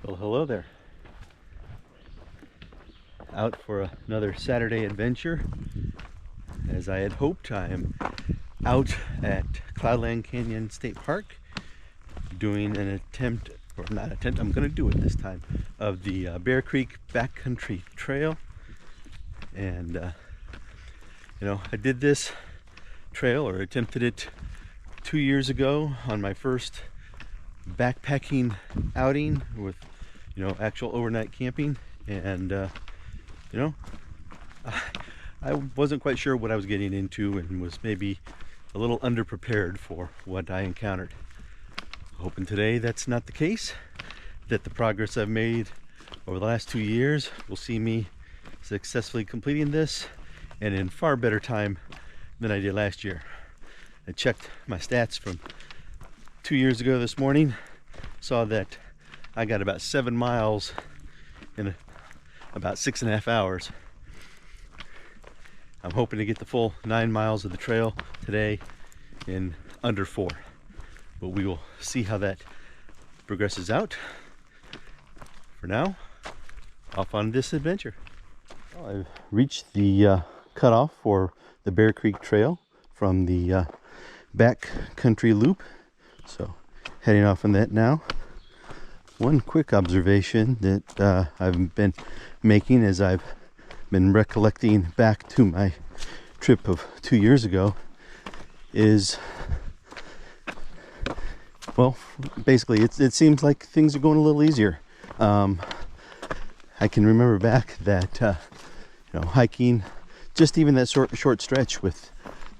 Well, hello there. Out for another Saturday adventure. As I had hoped, I am out at Cloudland Canyon State Park doing an attempt, or not attempt, I'm going to do it this time, of the Bear Creek Backcountry Trail. And I did this trail, or attempted it 2 years ago on my first backpacking outing with actual overnight camping. And I wasn't quite sure what I was getting into and was maybe a little underprepared for what I encountered. Hoping today that's not the case, that the progress I've made over the last 2 years will see me successfully completing this and in far better time than I did last year. I checked my stats from 2 years ago this morning, saw that I got about 7 miles in about 6.5 hours. I'm hoping to get the full 9 miles of the trail today in under 4, but we will see how that progresses out. For now, off on this adventure. Well, I've reached the cutoff for the Bear Creek Trail from the backcountry loop, so heading off on that now. One quick observation that I've been making as I've been recollecting back to my trip of 2 years ago is, well, basically it seems like things are going a little easier. I can remember back that hiking, just even that short stretch with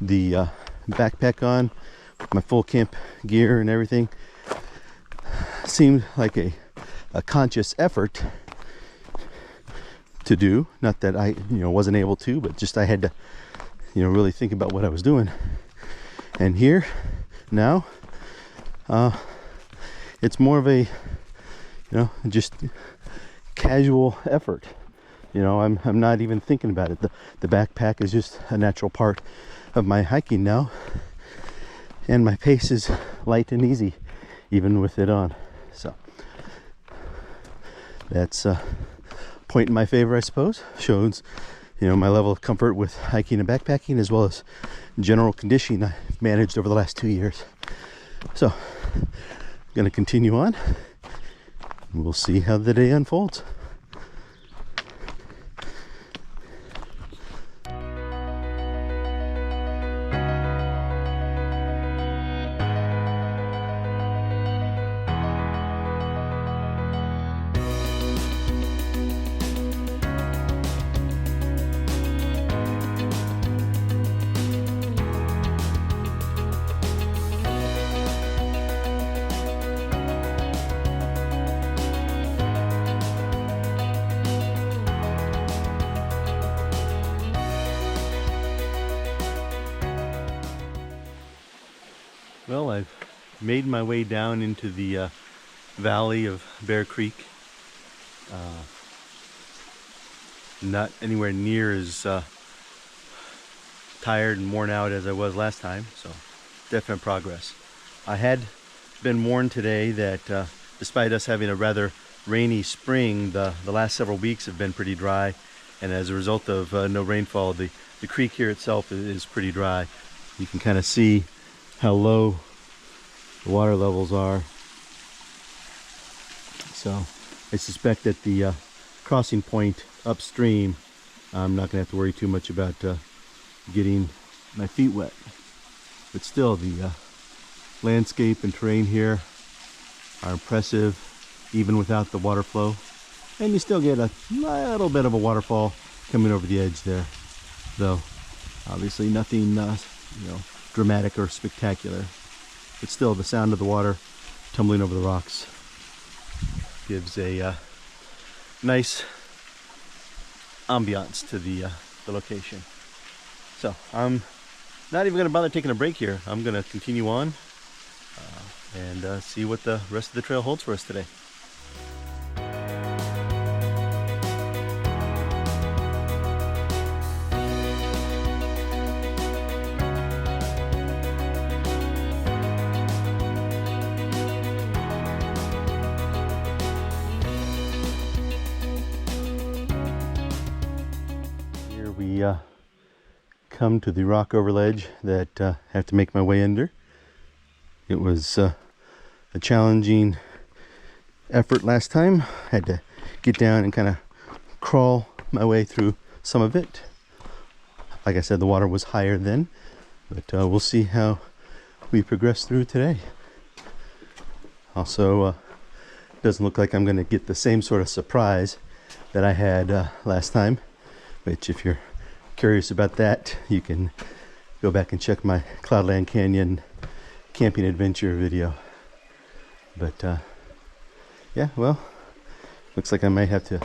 the backpack on, my full camp gear and everything, seemed like a conscious effort to do. Not that I wasn't able to, but just I had to really think about what I was doing. And here now it's more of a just casual effort. I'm not even thinking about it. The backpack is just a natural part of my hiking now, and my pace is light and easy even with it on. So that's a point in my favor, I suppose. Shows my level of comfort with hiking and backpacking, as well as general conditioning I've managed over the last 2 years. So I'm going to continue on, and we'll see how the day unfolds. Well, I've made my way down into the valley of Bear Creek. Not anywhere near as tired and worn out as I was last time, so definite progress. I had been warned today that despite us having a rather rainy spring, the last several weeks have been pretty dry, and as a result of no rainfall, the creek here itself is pretty dry. You can kind of see how low the water levels are. So I suspect that the crossing point upstream, I'm not going to have to worry too much about getting my feet wet. But still, the landscape and terrain here are impressive even without the water flow. And you still get a little bit of a waterfall coming over the edge there, though obviously nothing dramatic or spectacular. But still, the sound of the water tumbling over the rocks gives a nice ambiance to the location. So I'm not even going to bother taking a break here. I'm going to continue on and see what the rest of the trail holds for us today. we come to the rock overledge that I have to make my way under. It was a challenging effort last time. I had to get down and kind of crawl my way through some of it. Like I said, the water was higher then, but we'll see how we progress through today. Also, doesn't look like I'm going to get the same sort of surprise that I had last time, which if you're curious about that, you can go back and check my Cloudland Canyon camping adventure video. But yeah, well, looks like I might have to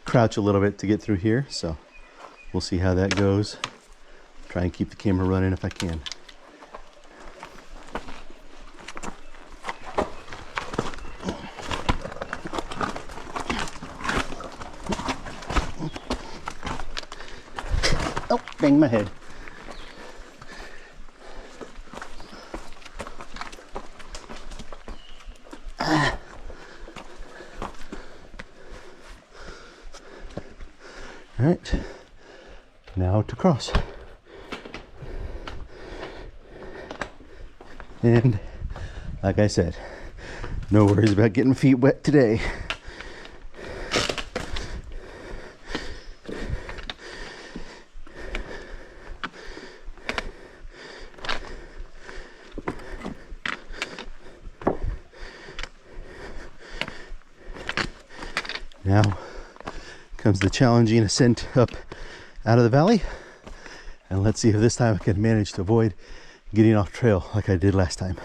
crouch a little bit to get through here, so we'll see how that goes. Try and keep the camera running if I can. Oh, bang my head. All right, now to cross. And like I said, no worries about getting feet wet today. Now comes the challenging ascent up out of the valley, and let's see if this time I can manage to avoid getting off trail like I did last time.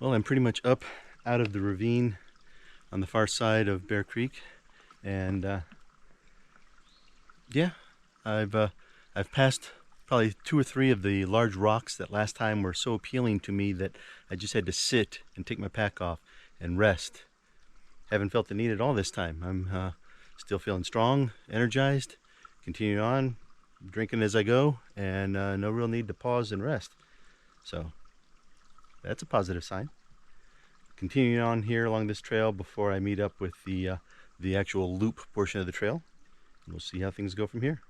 Well, I'm pretty much up out of the ravine on the far side of Bear Creek, and yeah, I've passed probably 2 or 3 of the large rocks that last time were so appealing to me that I just had to sit and take my pack off and rest. Haven't felt the need at all this time. I'm still feeling strong, energized, continuing on, drinking as I go, and no real need to pause and rest. So that's a positive sign. Continuing on here along this trail before I meet up with the actual loop portion of the trail. We'll see how things go from here.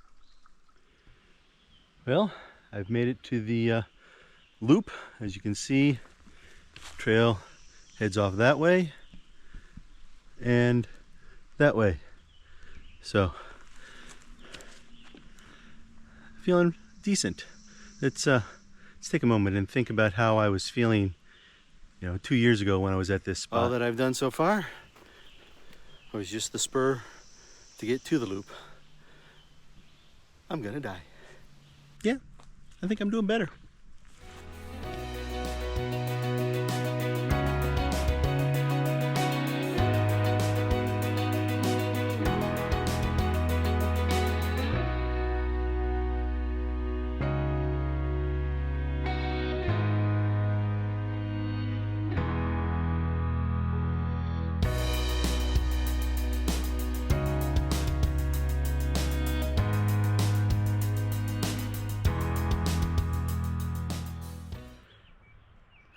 Well, I've made it to the loop. As you can see, trail heads off that way and that way. So, feeling decent. Let's take a moment and think about how I was feeling, 2 years ago when I was at this spot. All that I've done so far was just the spur to get to the loop. I'm gonna die. Yeah, I think I'm doing better.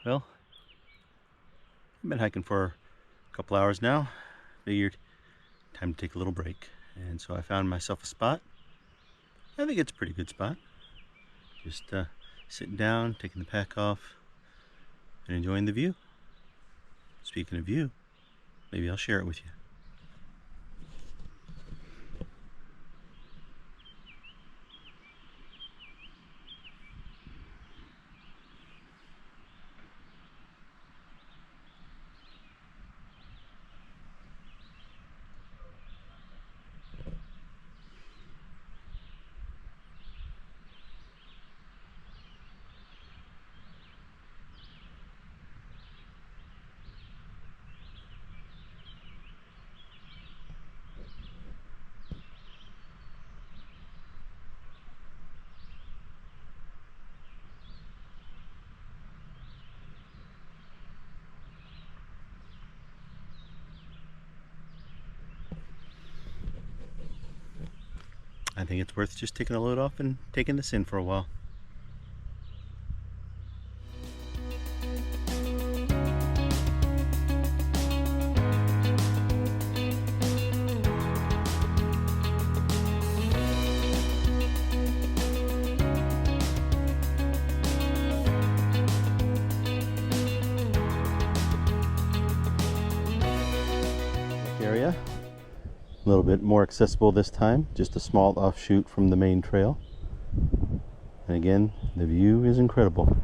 Well, I've been hiking for a couple hours now. Figured time to take a little break. And so I found myself a spot. I think it's a pretty good spot. Just sitting down, taking the pack off, and enjoying the view. Speaking of view, maybe I'll share it with you. I think it's worth just taking a load off and taking this in for a while. Area. A little bit more accessible this time, just a small offshoot from the main trail. And again, the view is incredible.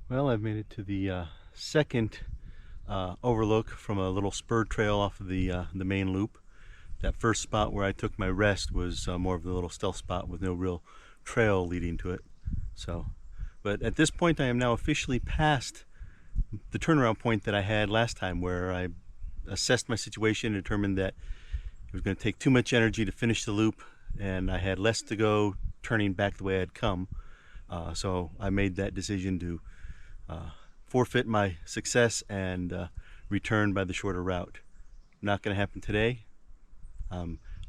Well, I've made it to the second overlook from a little spur trail off of the main loop. That first spot where I took my rest was more of a little stealth spot with no real trail leading to it. But at this point I am now officially past the turnaround point that I had last time, where I assessed my situation and determined that it was going to take too much energy to finish the loop and I had less to go turning back the way I had come. So I made that decision to forfeit my success and return by the shorter route. Not going to happen today.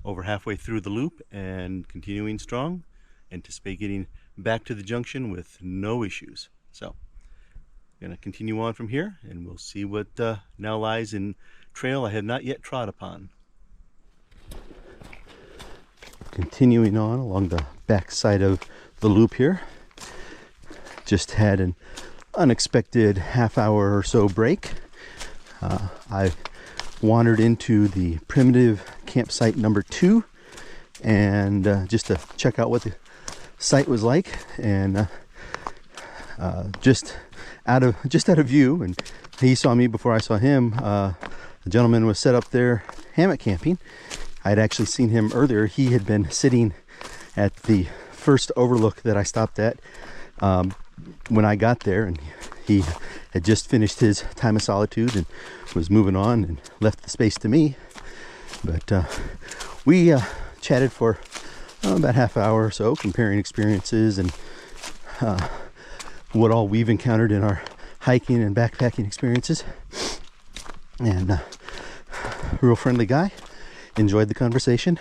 Over halfway through the loop and continuing strong. Anticipate getting back to the junction with no issues. So I'm going to continue on from here and we'll see what now lies in trail I have not yet trod upon. Continuing on along the back side of the loop here. Just had an unexpected half-hour or so break. I wandered into the primitive campsite number 2 and just to check out what the site was like, and just out of view, and he saw me before I saw him. The gentleman was set up there hammock camping. I had actually seen him earlier. He had been sitting at the first overlook that I stopped at when I got there, and he had just finished his time of solitude and was moving on and left the space to me. But we chatted for about half an hour or so, comparing experiences and what all we've encountered in our hiking and backpacking experiences. And real friendly guy. Enjoyed the conversation.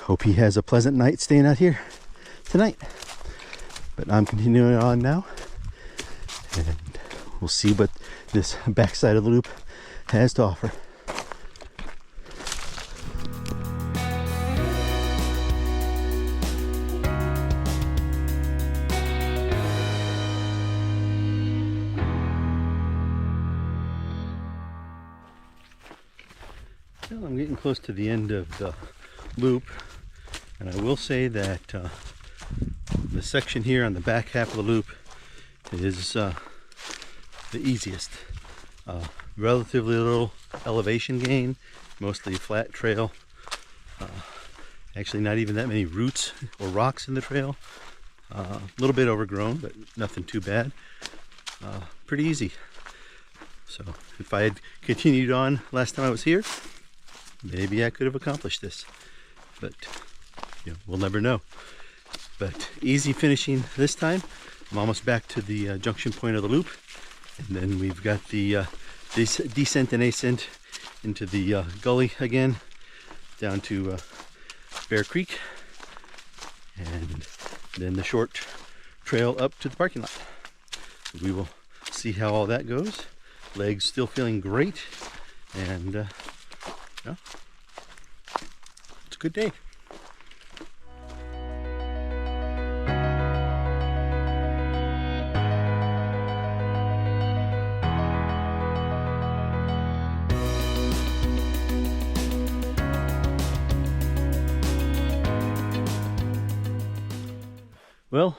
Hope he has a pleasant night staying out here tonight. But I'm continuing on now, and we'll see what this backside of the loop has to offer. Well, I'm getting close to the end of the loop, and I will say that the section here on the back half of the loop is the easiest. Relatively little elevation gain, mostly flat trail. Actually not even that many roots or rocks in the trail. A little bit overgrown, but nothing too bad. Pretty easy. So if I had continued on last time I was here, maybe I could have accomplished this. But we'll never know. But easy finishing this time. I'm almost back to the junction point of the loop, and then we've got the descent and ascent into the gully again, down to Bear Creek, and then the short trail up to the parking lot. We will see how all that goes. Legs still feeling great, and it's a good day. Well,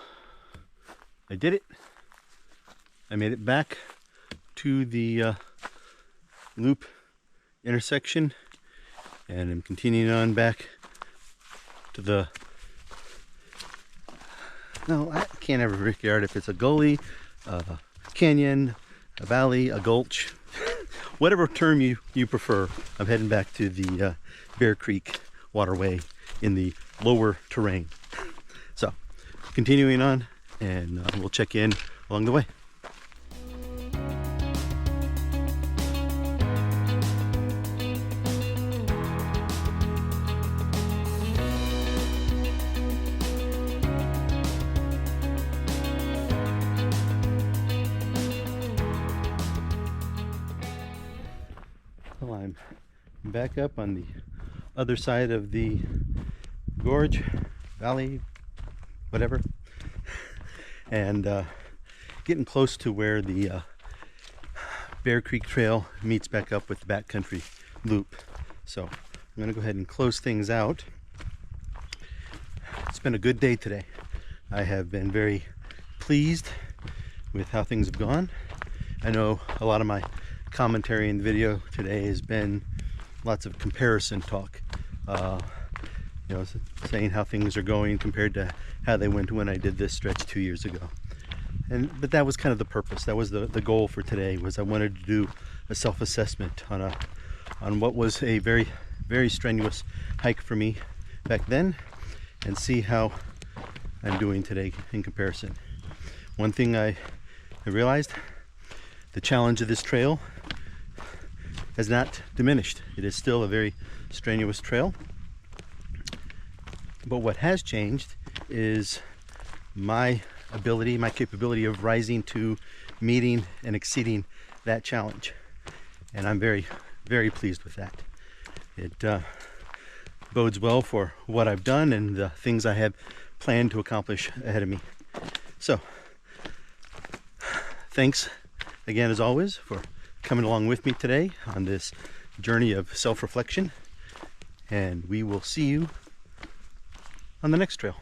I did it. I made it back to the loop intersection, and I'm continuing on back to the, no, I can't ever figure out if it's a gully, a canyon, a valley, a gulch, whatever term you prefer. I'm heading back to the Bear Creek waterway in the lower terrain. So continuing on, and we'll check in along the way. Well, I'm back up on the other side of the gorge, valley, whatever, and getting close to where the Bear Creek Trail meets back up with the backcountry loop. So I'm going to go ahead and close things out. It's been a good day today. I have been very pleased with how things have gone. I know a lot of my commentary in the video today has been lots of comparison talk, you know, saying how things are going compared to how they went when I did this stretch 2 years ago. But that was kind of the purpose. That was the goal for today. Was I wanted to do a self-assessment on what was a very, very strenuous hike for me back then, and see how I'm doing today in comparison. One thing I realized, the challenge of this trail has not diminished. It is still a very strenuous trail. But what has changed is my ability, my capability of rising to meeting and exceeding that challenge. And I'm very, very pleased with that. It bodes well for what I've done and the things I have planned to accomplish ahead of me. So, thanks again, as always, for coming along with me today on this journey of self-reflection, and we will see you on the next trail.